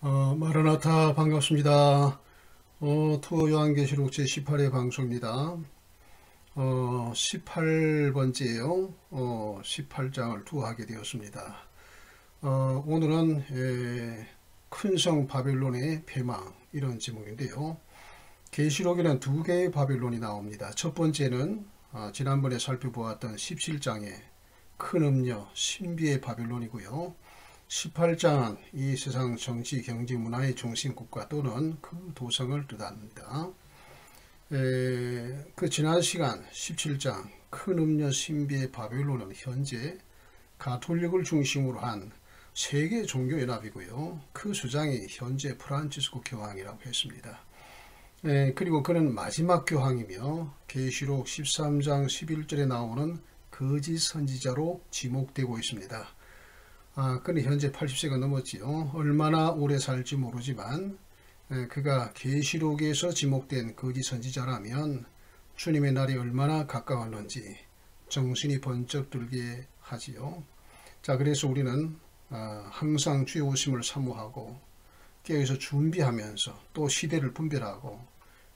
마라나타 반갑습니다. 투어 요한계시록 제18회 방송입니다. 18번째예요. 18장을 투어하게 되었습니다. 오늘은 큰 성 바벨론의 패망, 이런 제목인데요. 계시록에는 두 개의 바벨론이 나옵니다. 첫 번째는 지난번에 살펴보았던 17장의 큰 음녀 신비의 바벨론이고요. 18장은 이 세상 정치, 경제, 문화의 중심국가 또는 그 도성을 뜻합니다. 그 지난 시간 17장 큰 음녀 신비의 바벨론은 현재 가톨릭을 중심으로 한 세계 종교연합이고요. 그 수장이 현재 프란치스코 교황이라고 했습니다. 그리고 그는 마지막 교황이며 계시록 13장 11절에 나오는 거짓 선지자로 지목되고 있습니다. 그는 현재 80세가 넘었지요. 얼마나 오래 살지 모르지만 그가 계시록에서 지목된 거짓 선지자라면 주님의 날이 얼마나 가까웠는지 정신이 번쩍 들게 하지요. 자, 그래서 우리는 항상 주의 오심을 사모하고 깨어서 준비하면서 또 시대를 분별하고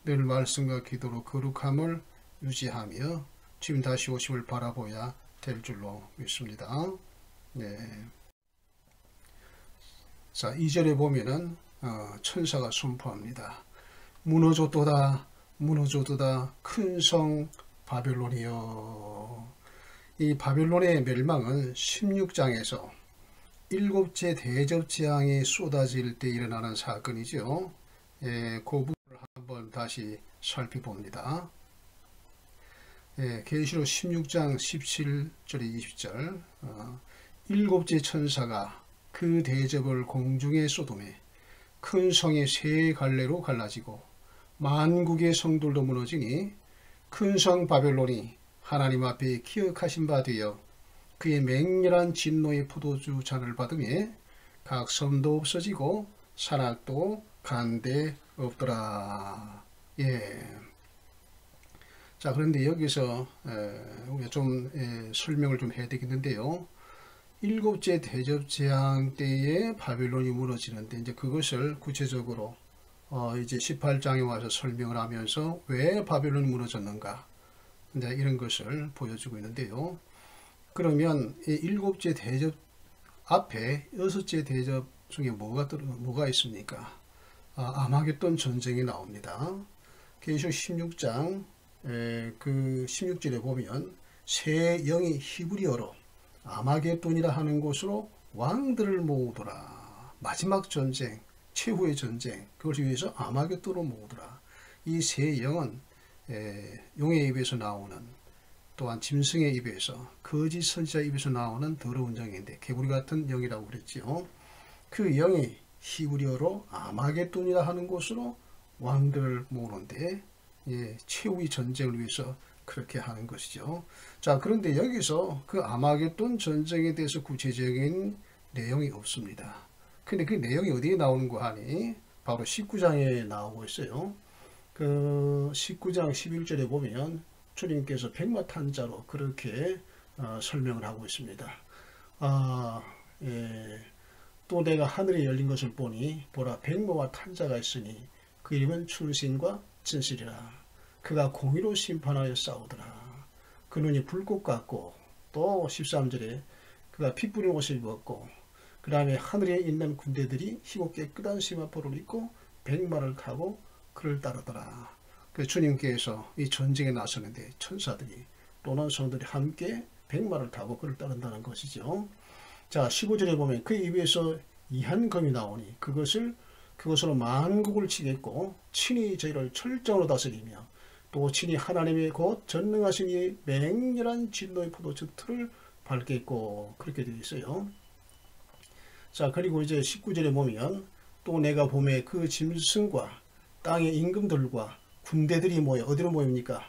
늘 말씀과 기도로 거룩함을 유지하며 주님 다시 오심을 바라보아야 될 줄로 믿습니다. 네. 자, 2절에 보면은 천사가 선포합니다. 무너졌도다, 무너졌도다, 큰 성 바벨론이여. 이 바벨론의 멸망은 16장에서 일곱째 대접재앙이 쏟아질 때 일어나는 사건이죠. 그 부분을 한번 다시 살펴봅니다. 계시록 16장 17절에 20절 일곱째 천사가 그 대접을 공중에 쏟음에 큰 성이 세 갈래로 갈라지고 만국의 성들도 무너지니 큰 성 바벨론이 하나님 앞에 기억하신 바 되어 그의 맹렬한 진노의 포도주 잔을 받으며 각 섬도 없어지고 산악도 간데 없더라. 자, 그런데 여기서 우리가 좀 설명을 좀 해야 되겠는데요. 일곱째 대접재앙 때에 바벨론이 무너지는데 이제 그것을 구체적으로 이제 18장에 와서 설명을 하면서 왜 바벨론이 무너졌는가 이제 이런 것을 보여주고 있는데요. 그러면 이 일곱째 대접 앞에 여섯째 대접 중에 뭐가 있습니까? 아마겟돈 전쟁이 나옵니다. 계시록 16장 그 16절에 보면 새 영이 히브리어로 아마겟돈이라 하는 곳으로 왕들을 모으더라. 마지막 전쟁, 최후의 전쟁, 그것을 위해서 아마겟돈을 모으더라. 이 세 영은 용의 입에서 나오는, 또한 짐승의 입에서, 거짓 선지자 입에서 나오는 더러운 영인데 개구리 같은 영이라고 그랬지요. 그 영이 히브리어로 아마겟돈이라 하는 곳으로 왕들을 모으는데 최후의 전쟁을 위해서 그렇게 하는 것이죠. 자, 그런데 여기서 그 아마겟돈 전쟁에 대해서 구체적인 내용이 없습니다. 근데 그 내용이 어디에 나오는 거 하니? 바로 19장에 나오고 있어요. 그 19장 11절에 보면 주님께서 백마탄자로 그렇게 설명을 하고 있습니다. 또 내가 하늘에 열린 것을 보니 보라 백마와 탄자가 있으니 그 이름은 출신과 진실이라. 그가 공의로 심판하여 싸우더라. 그 눈이 불꽃 같고, 또 13절에 그가 피 뿌린 옷을 입었고, 그 다음에 하늘에 있는 군대들이 희고 깨끗한 시마포를 입고 백마를 타고 그를 따르더라. 그 주님께서 이 전쟁에 나서는데 천사들이 또는 성들이 함께 백마를 타고 그를 따른다는 것이죠. 자, 15절에 보면 그 입에서 이한검이 나오니 그것으로 만국을 치겠고 친히 저희를 철저으로 다스리며 또 친히 하나님의 곧 전능하신 이 맹렬한 진노의 포도주 틀을 밟겠고, 그렇게 되어 있어요. 자, 그리고 이제 19절에 보면 또 내가 봄에 그 짐승과 땅의 임금들과 군대들이 모여 어디로 모입니까?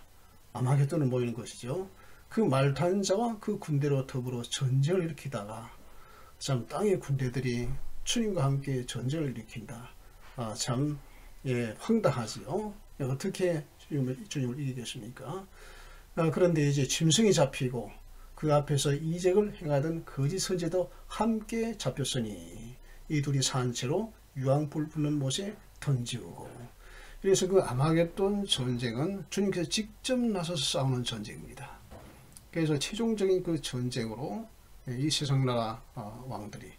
아마겟돈을 모이는 것이죠. 그 말타는 자와 그 군대로 더불어 전쟁을 일으키다가 참 땅의 군대들이 주님과 함께 전쟁을 일으킨다. 참 황당하지요. 어떻게 주님을 이기겠습니까? 그런데 이제 짐승이 잡히고 그 앞에서 이적을 행하던 거짓 선지자도 함께 잡혔으니 이 둘이 산채로 유황불 붙는 못에 던지우고. 그래서 그 아마겟돈 전쟁은 주님께서 직접 나서서 싸우는 전쟁입니다. 그래서 최종적인 그 전쟁으로 이 세상 나라 왕들이,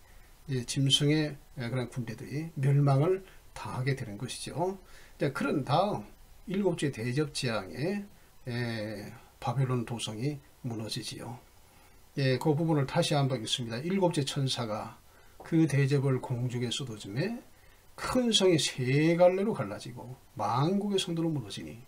짐승의 그런 군대들이 멸망을 당하게 되는 것이죠. 그런 다음 일곱째 대접 재앙에 바벨론 도성이 무너지지요. 그 부분을 다시 한번 읽습니다. 일곱째 천사가 그 대접을 공중에 쏟아주매 큰 성이 세 갈래로 갈라지고 만국의 성도로 무너지니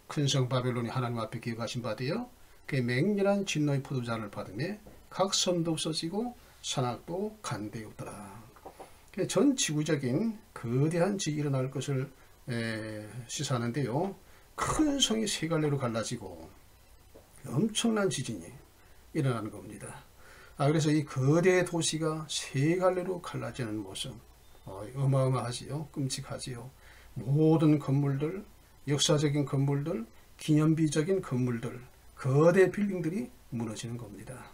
큰 성 바벨론이 하나님 앞에 기억하신 바 되어 그의 맹렬한 진노의 포도잔을 받으며 각 섬도 없어지고 산악도 간대였더라. 전 지구적인 거대한 지진이 일어날 것을 시사하는데요. 큰 성이 세 갈래로 갈라지고 엄청난 지진이 일어나는 겁니다. 그래서 이 거대 도시가 세 갈래로 갈라지는 모습, 어마어마하지요. 끔찍하지요. 모든 건물들, 역사적인 건물들, 기념비적인 건물들, 거대 빌딩들이 무너지는 겁니다.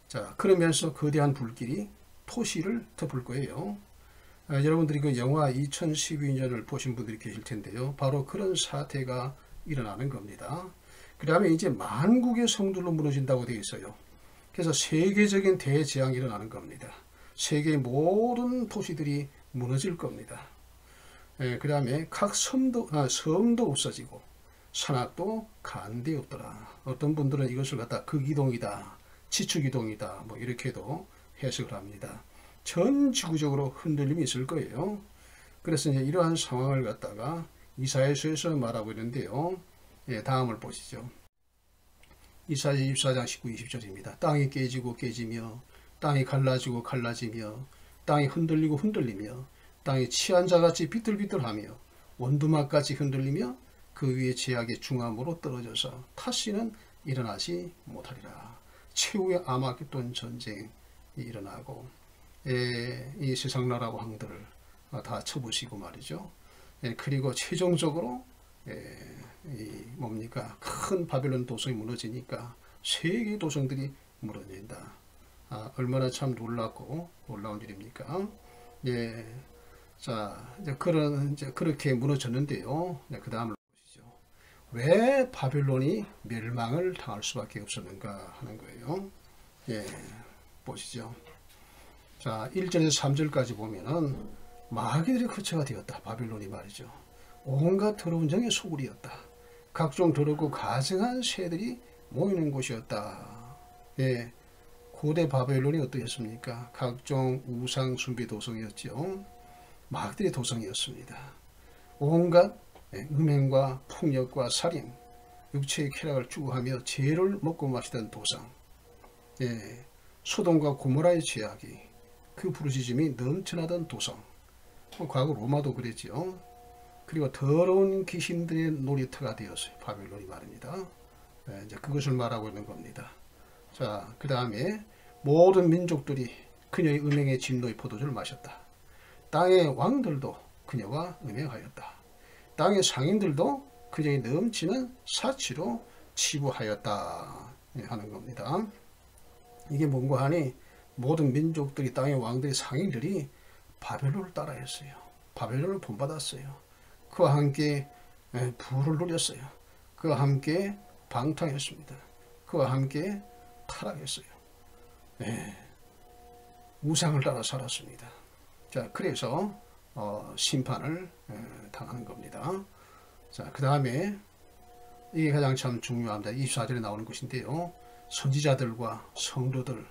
자, 그러면서 거대한 불길이 토시를 덮을 거예요. 여러분들이 그 영화 2012년을 보신 분들이 계실 텐데요. 바로 그런 사태가 일어나는 겁니다. 그 다음에 이제 만국의 성들로 무너진다고 되어 있어요. 그래서 세계적인 대재앙이 일어나는 겁니다. 세계의 모든 도시들이 무너질 겁니다. 그 다음에 각 섬도 없어지고 산악도 간데 없더라. 어떤 분들은 이것을 갖다 극이동이다, 지축이동이다, 뭐 이렇게도 해석을 합니다. 전 지구적으로 흔들림이 있을 거예요. 그래서 이제 이러한 상황을 갖다가 이사야서에서 말하고 있는데요. 다음을 보시죠. 이사야 24장 19, 20절입니다. 땅이 깨지고 깨지며 땅이 갈라지고 갈라지며 땅이 흔들리고 흔들리며 땅이 취한 자같이 비틀비틀하며 원두막같이 흔들리며 그 위에 제약의 중함으로 떨어져서 다시는 일어나지 못하리라. 최후의 아마겟돈 전쟁이 일어나고 이 세상 나라 왕들을 다 쳐부시고 말이죠. 그리고 최종적으로 큰 바벨론 도성이 무너지니까 세계 도성들이 무너진다. 얼마나 참 놀랍고 놀라운 일입니까? 자, 이제 그렇게 무너졌는데요. 그 다음을 보시죠. 왜 바벨론이 멸망을 당할 수밖에 없었는가 하는 거예요. 보시죠. 자, 1절에서 3절까지 보면은 마귀들의 거처가 되었다. 바벨론이 말이죠. 온갖 더러운 정의 소굴이었다. 각종 더럽고 가증한 새들이 모이는 곳이었다. 고대 바벨론이 어떠했습니까? 각종 우상 숭배 도성이었죠. 마귀들의 도성이었습니다. 온갖 음행과 폭력과 살인, 육체의 쾌락을 추구하며 죄를 먹고 마시던 도성. 소돔과 고모라의 죄악이 그 부르짖음이 넘쳐나던 도성. 과거 로마도 그랬죠. 그리고 더러운 귀신들의 놀이터가 되었어요. 바벨론이 말입니다. 이제 그것을 말하고 있는 겁니다. 자, 그 다음에 모든 민족들이 그녀의 음행의 진노의 포도주를 마셨다. 땅의 왕들도 그녀와 음행하였다. 땅의 상인들도 그녀의 넘치는 사치로 치부하였다 하는 겁니다. 이게 뭔가 하니 모든 민족들이, 땅의 왕들이, 상인들이 바벨론을 따라했어요. 바벨론을 본받았어요. 그와 함께 부를 누렸어요. 그와 함께 방탕했습니다. 그와 함께 타락했어요. 우상을 따라 살았습니다. 자, 그래서 심판을 당하는 겁니다. 자, 그 다음에 이게 가장 참 중요합니다. 24절에 나오는 것인데요. 선지자들과 성도들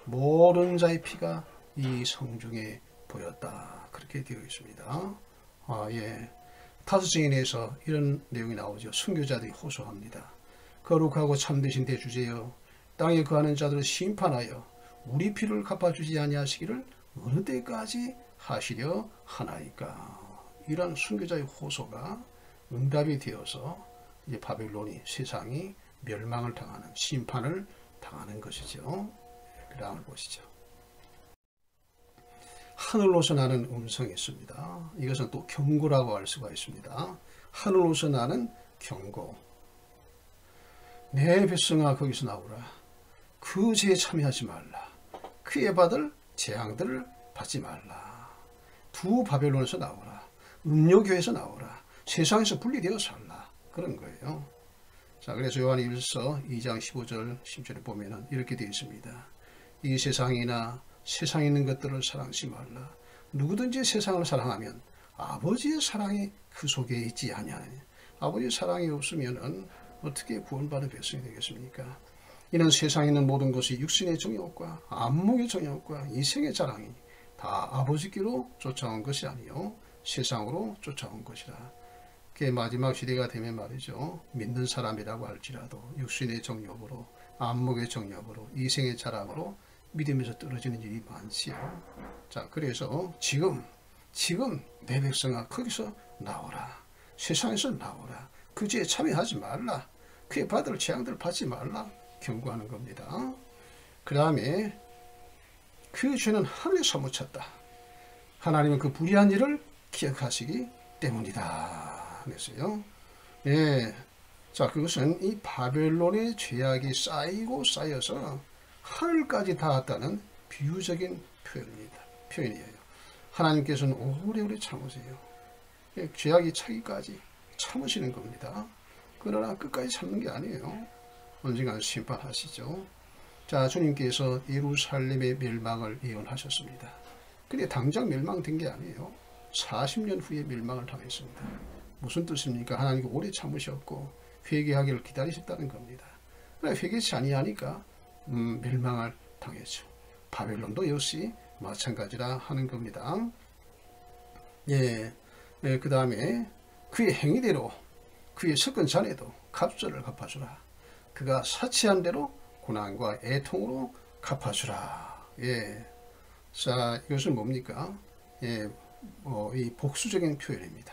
모든 자의 피가 이 성중에 보였다. 그렇게 되어 있습니다. 다섯 증인에서 이런 내용이 나오죠. 순교자들이 호소합니다. 거룩하고 참되신 대주제여, 땅에 거하는 자들을 심판하여 우리 피를 갚아주지 아니하시기를 어느 때까지 하시려 하나이까. 이런 순교자의 호소가 응답이 되어서 이제 바벨론이, 세상이 멸망을 당하는, 심판을 당하는 것이죠. 그 다음을 보시죠. 하늘로서 나는 음성이 있습니다. 이것은 또 경고라고 할 수가 있습니다. 하늘로서 나는 경고. 내 백성아 거기서 나오라. 그 죄에 참여하지 말라. 그에 받을 재앙들을 받지 말라. 두 바벨론에서 나오라. 음료교에서 나오라. 세상에서 분리되어 살라. 그런 거예요. 자, 그래서 요한일서 2장 15절 10절에 보면은 이렇게 되어 있습니다. 이 세상이나 세상에 있는 것들을 사랑하지 말라. 누구든지 세상을 사랑하면 아버지의 사랑이 그 속에 있지 아니하니. 아버지의 사랑이 없으면은 어떻게 구원받은 백성이 되겠습니까? 이는 세상에 있는 모든 것이 육신의 정욕과 안목의 정욕과 이생의 자랑이 다 아버지께로 쫓아온 것이 아니요 세상으로 쫓아온 것이라. 그게 마지막 시대가 되면 말이죠. 믿는 사람이라고 할지라도 육신의 정욕으로 안목의 정욕으로 이생의 자랑으로 믿음에서 떨어지는 일이 많지요. 자, 그래서 지금 내 백성아 거기서 나오라. 세상에서 나오라. 그 죄에 참여하지 말라. 그에 받을 재앙들을 받지 말라. 경고하는 겁니다. 그 다음에 그 죄는 하루에 사무쳤다. 하나님은 그 불의한 일을 기억하시기 때문이다. 그랬어요. 예. 자, 그것은 이 바벨론의 죄악이 쌓이고 쌓여서 하늘까지 닿았다는 비유적인 표현이에요. 하나님께서는 오래오래 참으세요. 죄악이 차기까지 참으시는 겁니다. 그러나 끝까지 참는 게 아니에요. 언젠가 심판하시죠. 자, 주님께서 예루살렘의 멸망을 예언하셨습니다. 근데 당장 멸망된 게 아니에요. 40년 후에 멸망을 당했습니다. 무슨 뜻입니까? 하나님께 오래 참으셨고 회개하기를 기다리셨다는 겁니다. 그러나 회개치 아니하니까 멸망을 당했죠. 바벨론도 역시 마찬가지라 하는 겁니다. 그 다음에 그의 행위대로 그의 섞은 잔에도 값절을 갚아주라. 그가 사치한 대로 고난과 애통으로 갚아주라. 자, 이것은 뭡니까? 이 복수적인 표현입니다.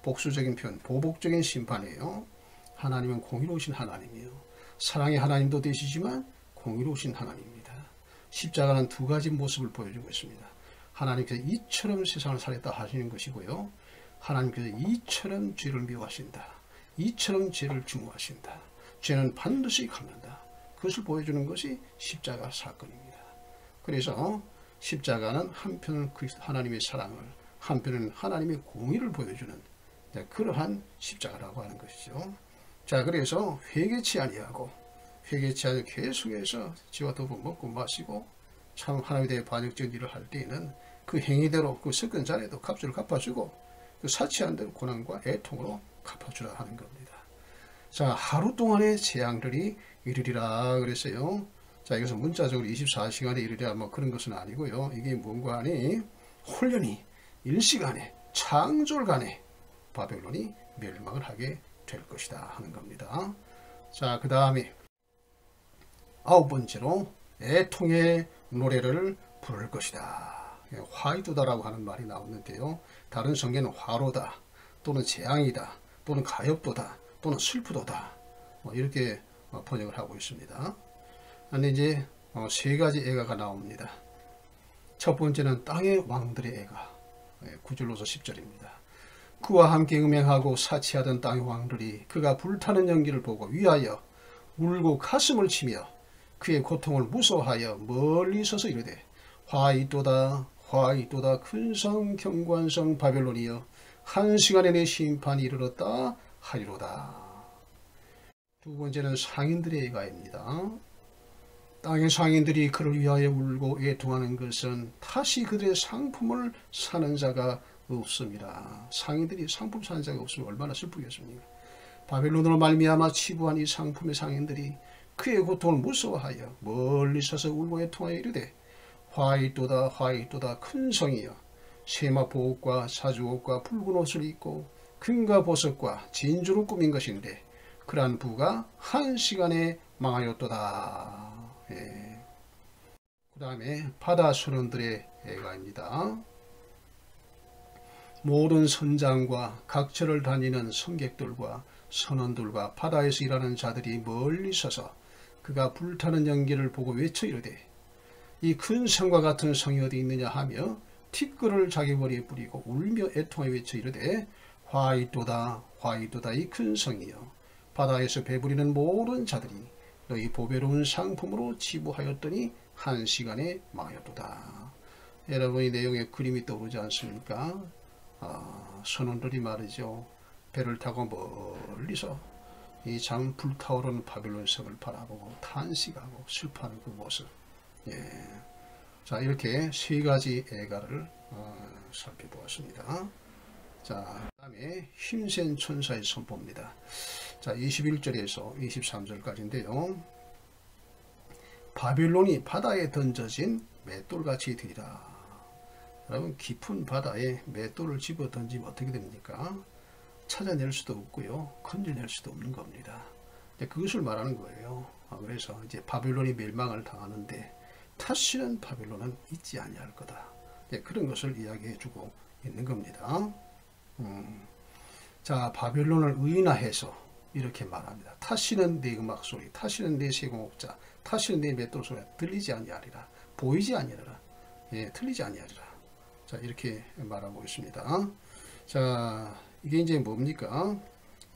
복수적인 표현, 보복적인 심판이에요. 하나님은 공의로우신 하나님이에요. 사랑의 하나님도 되시지만 공의로우신 하나님입니다. 십자가는 두 가지 모습을 보여주고 있습니다. 하나님께서 이처럼 세상을 살렸다 하시는 것이고요. 하나님께서 이처럼 죄를 미워하신다. 이처럼 죄를 증오하신다. 죄는 반드시 갚는다. 그것을 보여주는 것이 십자가 사건입니다. 그래서 십자가는 한편은 그리스도 하나님의 사랑을, 한편은 하나님의 공의를 보여주는 그러한 십자가라고 하는 것이죠. 자, 그래서 회개치 아니하고 계속해서 지와 더불어 먹고 마시고 참 하나님에 대해 반역적 일을 할 때에는 그 행위대로 그 섞은 잔에도 값을 갚아주고 그 사치한 대로 고난과 애통으로 갚아주라 하는 겁니다. 자, 하루 동안의 재앙들이 이르리라 그랬어요. 자, 이것은 문자적으로 24시간에 이르리라 뭐 그런 것은 아니고요. 이게 뭔가 하니 홀연히 일시간에 창졸간에 바벨론이 멸망을 하게 될 것이다 하는 겁니다. 자, 그 다음에 9번째로 애통의 노래를 부를 것이다. 화이도다라고 하는 말이 나오는데요. 다른 성경은 화로다 또는 재앙이다 또는 가엾도다 또는 슬프도다 이렇게 번역을 하고 있습니다. 근데 이제 세 가지 애가가 나옵니다. 첫 번째는 땅의 왕들의 애가 9절로서 10절입니다. 그와 함께 음행하고 사치하던 땅의 왕들이 그가 불타는 연기를 보고 위하여 울고 가슴을 치며 그의 고통을 무서워하여 멀리 서서 이르되 화이또다 화이또다 큰성 경관성 바벨론이여 한 시간에 내 심판이 이르렀다 하리로다. 두 번째는 상인들의 애가입니다. 땅의 상인들이 그를 위하여 울고 애통하는 것은 다시 그들의 상품을 사는 자가 없습니다. 상인들이 상품 사는 자가 없으면 얼마나 슬프겠습니까? 바벨론으로 말미암아 치부한 이 상품의 상인들이 그의 고통을 무서워하여 멀리 서서 울고 애통하여 이르되 화이또다 화이또다 큰 성이여 세마포 옷과 사주옷과 붉은 옷을 입고 금과 보석과 진주로 꾸민 것인데 그러한 부가 한 시간에 망하였도다. 그 다음에 바다 선원들의 애가입니다. 모든 선장과 각처를 다니는 성객들과 선원들과 바다에서 일하는 자들이 멀리 서서 그가 불타는 연기를 보고 외쳐 이르되 이 큰 성과 같은 성이 어디 있느냐 하며 티끌을 자기 머리에 뿌리고 울며 애통하여 외쳐 이르되 화이또다 화이또다 이 큰 성이여 바다에서 배부리는 모든 자들이 너희 보배로운 상품으로 치부하였더니 한 시간에 망하였도다. 여러분 이 내용에 그림이 떠오르지 않습니까? 선원들이 말이죠. 배를 타고 멀리서 이 참 불타오르는 바빌론 성을 바라보고 탄식하고 슬퍼하는 그 모습. 예. 자, 이렇게 세 가지 애가를 살펴보았습니다. 자, 그 다음에 힘센 천사의 선포입니다. 자, 21절에서 23절까지인데요. 바빌론이 바다에 던져진 맷돌같이 되리라. 여러분, 깊은 바다에 맷돌을 집어 던지면 어떻게 됩니까? 찾아낼 수도 없고요, 건져낼 수도 없는 겁니다. 그것을 말하는 거예요. 그래서 이제 바빌론이 멸망을 당하는데 다시는 바빌론은 있지 아니할 거다. 그런 것을 이야기해주고 있는 겁니다. 자, 바빌론을 의인화해서 이렇게 말합니다. 다시는 내 음악 소리, 다시는 내 세공업자, 다시는 내 맷돌 소리가 들리지 아니하리라. 보이지 아니하리라. 예, 들리지 아니하리라. 자, 이렇게 말하고 있습니다. 자, 이게 이제 뭡니까?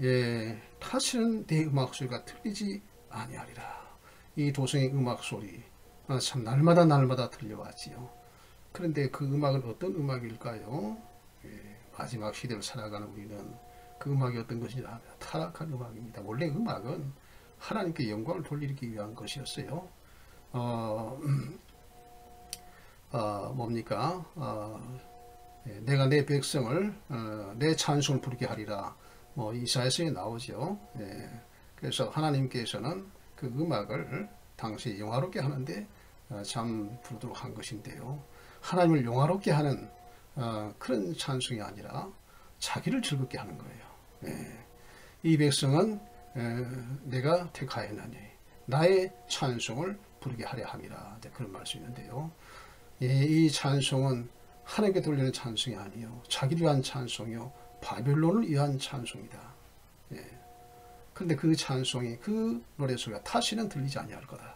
예, 다시는 내 음악 소리가 들리지 아니하리라. 이 도성의 음악 소리, 참 날마다 들려왔지요. 그런데 그 음악은 어떤 음악일까요? 예, 마지막 시대를 살아가는 우리는 그 음악이 어떤 것이냐 하면 타락한 음악입니다. 원래 음악은 하나님께 영광을 돌리기 위한 것이었어요. 뭡니까? 내가 내 백성을 내 찬송을 부르게 하리라. 뭐 이사야서에 나오죠. 그래서 하나님께서는 그 음악을 당시 영화롭게 하는데 참 부르도록 한 것인데요. 하나님을 영화롭게 하는 그런 찬송이 아니라 자기를 즐겁게 하는 거예요. 이 백성은 내가 택하였나니 나의 찬송을 부르게 하려 함이라. 그런 말씀이 있는데요. 이 찬송은 하나님께 돌리는 찬송이 아니요, 자기를 위한 찬송이요, 바빌론을 위한 찬송이다. 그런데 그 찬송이, 그 노래소리가 다시는 들리지 아니할 거다.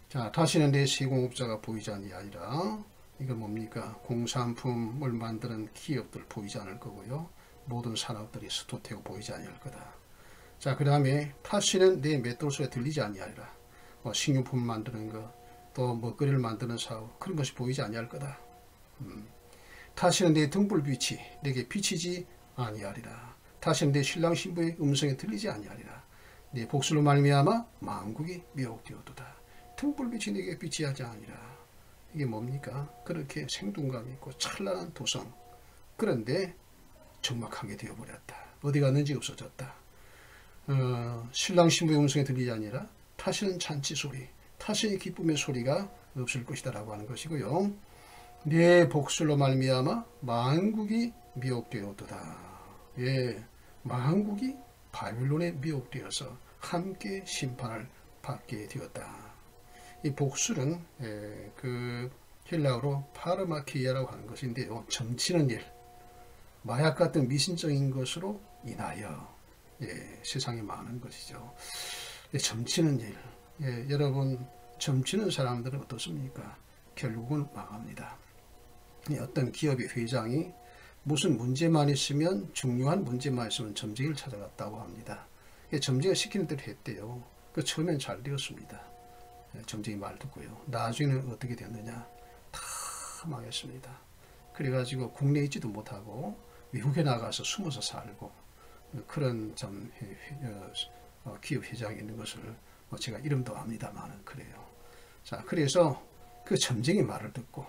자, 다시는 내 세공업자가 보이지 아니하리라. 이건 뭡니까? 공산품을 만드는 기업들 보이지 않을 거고요, 모든 산업들이 스토테고 보이지 아니할 거다. 자, 그 다음에 다시는 내 맷돌 소리가 들리지 아니하리라. 식료품 만드는 거, 또 먹거리를 만드는 사업, 그런 것이 보이지 아니할 거다. 다시는 내 등불빛이 내게 비치지 아니하리라. 다시는 내 신랑 신부의 음성이 들리지 아니하리라. 내 복수로 말미암아 만국이 미혹되었도다. 등불빛이 내게 비치하지 아니라. 이게 뭡니까? 그렇게 생동감 있고 찬란한 도성, 그런데 적막하게 되어버렸다. 어디 갔는지 없어졌다. 신랑 신부의 음성이 들리지 아니라 다시는 잔치 소리, 다시는 기쁨의 소리가 없을 것이다 라고 하는 것이고요. 내 복술로 말미암아 만국이 미혹되었도다. 예, 만국이 바빌론에 미혹되어서 함께 심판을 받게 되었다. 이 복술은 그 헬라어로 파르마키아라고 하는 것인데요, 점치는 일, 마약 같은 미신적인 것으로 인하여 세상에 많은 것이죠. 점치는 일, 여러분, 점치는 사람들은 어떻습니까? 결국은 망합니다. 어떤 기업의 회장이 무슨 문제만 있으면, 중요한 문제만 있으면 점쟁이를 찾아갔다고 합니다. 점쟁이가 시키는 대로 했대요. 그 처음엔 잘 되었습니다. 점쟁이 말 듣고요. 나중에는 어떻게 됐느냐? 다 망했습니다. 그래가지고 국내에 있지도 못하고 외국에 나가서 숨어서 살고, 그런 기업 회장이 있는 것을 제가 이름도 압니다만은 그래요. 자, 그래서 그 점쟁이 말을 듣고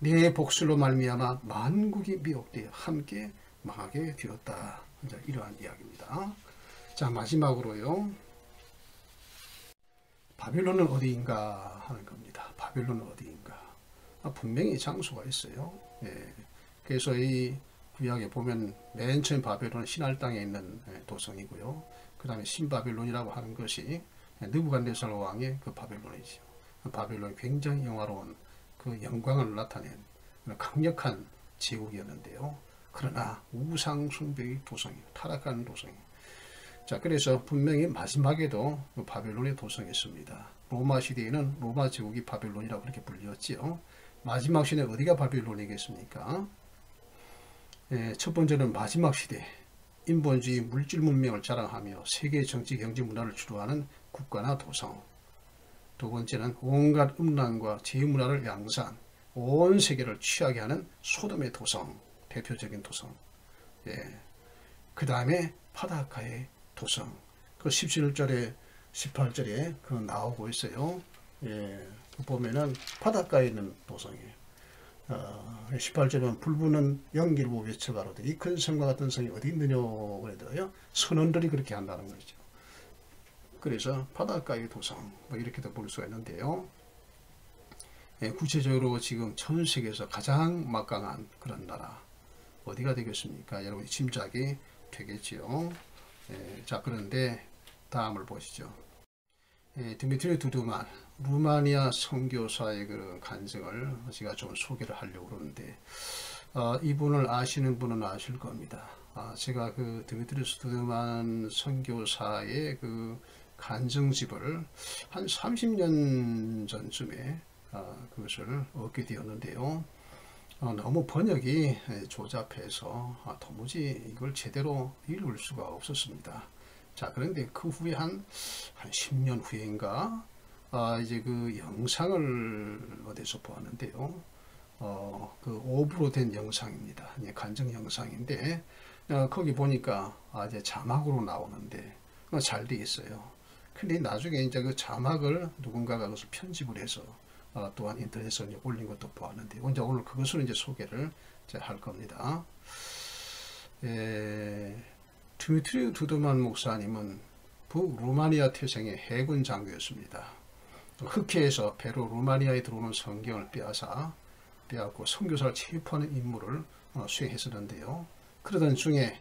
내 복술로 말미암아 만국이 미혹되어 함께 망하게 되었다. 이러한 이야기입니다. 자, 마지막으로요, 바빌론은 어디인가 하는 겁니다. 바빌론은 어디인가? 분명히 장소가 있어요. 그래서 이 구약에 보면 맨 처음 바빌론은 신할 땅에 있는 도성이고요. 그 다음에 신바빌론이라고 하는 것이 느부갓네살 왕의 그 바빌론이죠. 그 바빌론이 굉장히 영화로운 그 영광을 나타낸 강력한 제국이었는데요. 그러나 우상 숭배의 도성이, 타락한 도성이. 자, 그래서 분명히 마지막에도 바빌론의 도성이 있습니다. 로마 시대에는 로마 제국이 바빌론이라고 그렇게 불렸지요. 마지막 시대에 어디가 바빌론이겠습니까? 첫 번째는 마지막 시대, 인본주의 물질 문명을 자랑하며 세계 정치 경제 문화를 주도하는 국가나 도성. 두 번째는 온갖 음란과 제문화를 양산, 온 세계를 취하게 하는 소돔의 도성, 대표적인 도성. 예. 그 다음에 바닷가의 도성. 그 17절에 18절에 그 나오고 있어요. 예. 보면은 바닷가에 있는 도성이에요. 18절은 불부는 연기를 보고 외쳐가로되 이 큰 성과 같은 성이 어디 있느냐 그래도요. 선원들이 그렇게 한다는 거죠. 그래서 바닷가의 도성 뭐 이렇게도 볼 수가 있는데요. 예, 구체적으로 지금 전 세계에서 가장 막강한 그런 나라 어디가 되겠습니까? 여러분이 짐작이 되겠지요. 예, 자, 그런데 다음을 보시죠. 예, 드미트리 두두만 루마니아 선교사의 그런 간증을 제가 좀 소개를 하려고 그러는데 이분을 아시는 분은 아실 겁니다. 제가 그 드미트리 두두만 선교사의 그 간증집을 한 30년 전쯤에 그것을 얻게 되었는데요. 너무 번역이 조잡해서 도무지 이걸 제대로 읽을 수가 없었습니다. 자, 그런데 그 후에 한 10년 후인가 이제 그 영상을 어디서 보았는데요. 그 오브로 된 영상입니다. 간증 영상인데 거기 보니까 이제 자막으로 나오는데 잘 돼 있어요. 근데 나중에 이제 그 자막을 누군가가 그것을 편집을 해서 또한 인터넷에 올린 것도 보았는데 이제 오늘 그것을 이제 소개를 이제 할 겁니다. 드미트리 두두만 목사님은 북루마니아 태생의 해군 장교였습니다. 흑해에서 배로 루마니아에 들어오는 성경을 빼앗고 선교사를 체포하는 임무를 수행했었는데요. 그러던 중에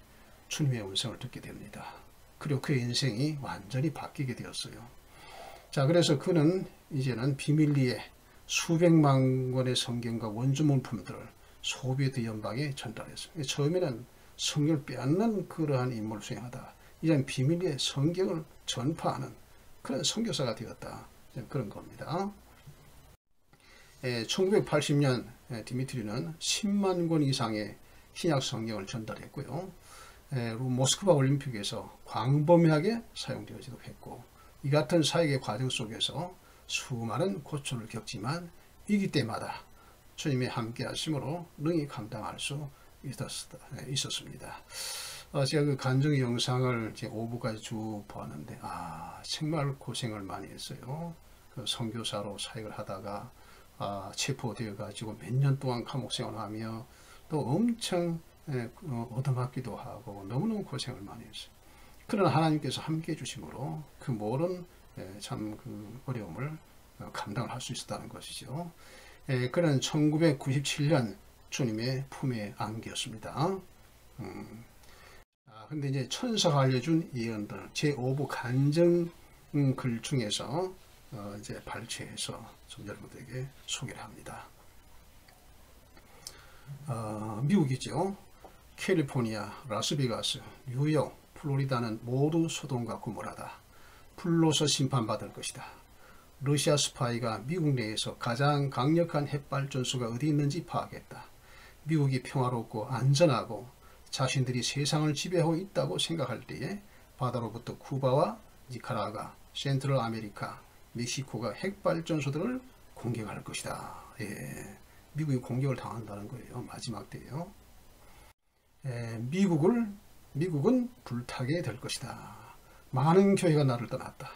주님의 음성을 듣게 됩니다. 그리고 그의 인생이 완전히 바뀌게 되었어요. 자, 그래서 그는 이제는 비밀리에 수백만 권의 성경과 원주 문품들을 소비에트 연방에 전달했어요. 처음에는 성경을 빼앗는 그러한 임무를 수행하다 이제는 비밀리에 성경을 전파하는 그런 선교사가 되었다. 그런 겁니다. 1980년 디미트리는 10만 권 이상의 신약 성경을 전달했고요. 모스크바 올림픽에서 광범위하게 사용되어지도 했고 이 같은 사역의 과정 속에서 수많은 고초를 겪지만 위기 때마다 주님의 함께 하심으로 능히 감당할 수 있었습니다. 제가 그 간증 영상을 이제 5부까지 쭉 보았는데 정말 고생을 많이 했어요. 그 선교사로 사역을 하다가 체포되어 가지고 몇 년 동안 감옥 생활하며 또 엄청 얻어맞기도 하고 너무너무 고생을 많이 했어요. 그러나 하나님께서 함께 해주심으로 그 모든 참 그 어려움을 감당을 할 수 있었다는 것이죠. 그는 1997년 주님의 품에 안겼습니다. 근데 이제 천사가 알려준 예언들 제5부 간증 글 중에서 이제 발췌해서 좀 여러분들에게 소개를 합니다. 미국이죠. 캘리포니아, 라스베가스, 뉴욕, 플로리다는 모두 소돔과 고모라다. 불로서 심판받을 것이다. 러시아 스파이가 미국 내에서 가장 강력한 핵발전소가 어디 있는지 파악했다. 미국이 평화롭고 안전하고 자신들이 세상을 지배하고 있다고 생각할 때에 바다로부터 쿠바와 니카라과, 센트럴 아메리카, 멕시코가 핵발전소들을 공격할 것이다. 미국이 공격을 당한다는 거예요. 마지막 때예요. 미국은 불타게 될 것이다. 많은 교회가 나를 떠났다.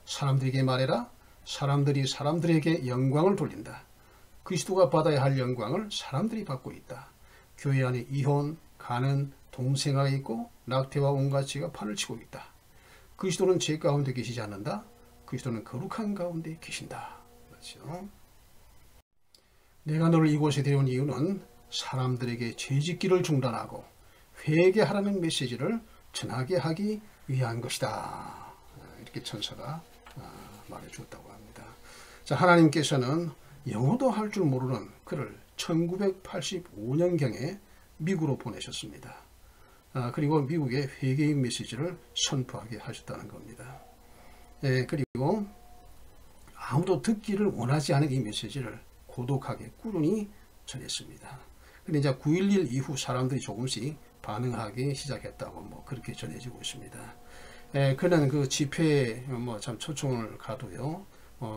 사람들에게 말해라. 사람들이 사람들에게 영광을 돌린다. 그리스도가 받아야 할 영광을 사람들이 받고 있다. 교회 안에 이혼, 가는, 동생아가 있고 낙태와 온갖 죄가 판을 치고 있다. 그리스도는 죄 가운데 계시지 않는다. 그리스도는 거룩한 가운데 계신다. 그렇죠? 내가 너를 이곳에 데려온 이유는 사람들에게 죄짓기를 중단하고 회개하라는 메시지를 전하게 하기 위한 것이다. 이렇게 천사가 말해주었다고 합니다. 자, 하나님께서는 영어도 할 줄 모르는 그를 1985년경에 미국으로 보내셨습니다. 그리고 미국의 회개의 메시지를 선포하게 하셨다는 겁니다. 그리고 아무도 듣기를 원하지 않은 이 메시지를 고독하게 꾸준히 전했습니다. 근데 이제 9.11 이후 사람들이 조금씩 반응하기 시작했다고 뭐 그렇게 전해지고 있습니다. 그는 그 집회에 참 초청을 가도요,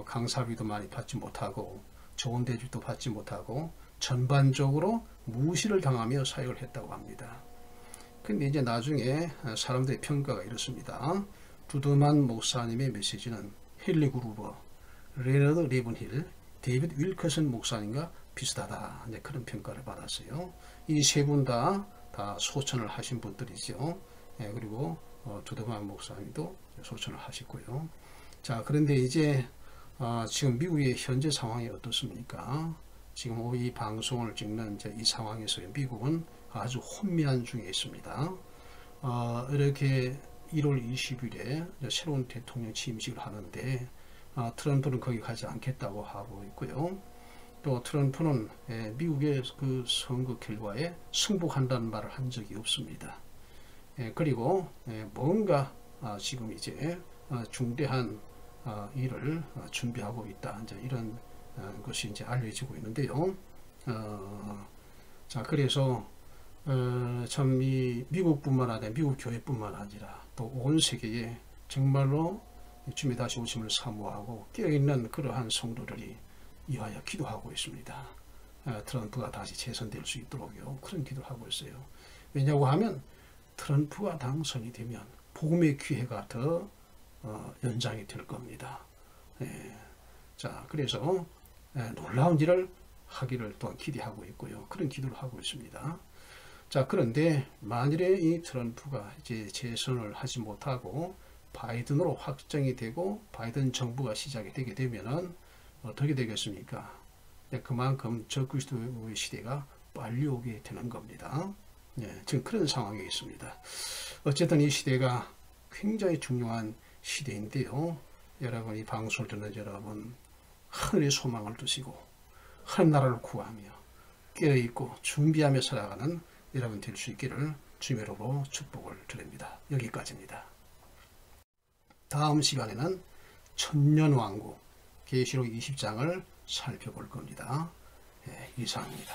강사비도 많이 받지 못하고 좋은 대접도 받지 못하고 전반적으로 무시를 당하며 사역을 했다고 합니다. 근데 이제 나중에 사람들의 평가가 이렇습니다. 두드만 목사님의 메시지는 헨리 그루버, 레너드 레븐힐, 데이비드 윌커슨 목사님과 비슷하다. 이제 그런 평가를 받았어요. 이 세 분 다 소천을 하신 분들이죠. 예, 그리고 두드만 목사님도 소천을 하셨고요. 자, 그런데 이제 지금 미국의 현재 상황이 어떻습니까? 지금 이 방송을 찍는 이제 이 상황에서 미국은 아주 혼미한 중에 있습니다. 이렇게 1월 20일에 새로운 대통령 취임식을 하는데 트럼프는 거기 가지 않겠다고 하고 있고요. 또 트럼프는 미국의 그 선거 결과에 승복한다는 말을 한 적이 없습니다. 그리고 뭔가 지금 이제 중대한 일을 준비하고 있다. 이제 이런 것이 이제 알려지고 있는데요. 자, 그래서 참 이 미국뿐만 아니라 미국 교회뿐만 아니라 또 온 세계에 정말로 주님의 다시 오심을 사모하고 깨어있는 그러한 성도들이 이하여 기도하고 있습니다. 트럼프가 다시 재선될 수 있도록요. 그런 기도를 하고 있어요. 왜냐고 하면 트럼프가 당선이 되면 복음의 기회가 더 연장이 될 겁니다. 자, 그래서 놀라운 일을 하기를 또한 기대하고 있고요. 그런 기도를 하고 있습니다. 자, 그런데 만일에 이 트럼프가 이제 재선을 하지 못하고 바이든으로 확정이 되고 바이든 정부가 시작이 되게 되면은 어떻게 되겠습니까? 그만큼 적그리스도의 시대가 빨리 오게 되는 겁니다. 지금 그런 상황에 있습니다. 어쨌든 이 시대가 굉장히 중요한 시대인데요. 여러분, 이 방송을 듣는 여러분, 하늘의 소망을 두시고 하나님나라를 구하며 깨어있고 준비하며 살아가는 여러분 될 수 있기를 주님의 이름으로 축복을 드립니다. 여기까지입니다. 다음 시간에는 천년왕국 계시록 20장을 살펴볼 겁니다. 이상입니다.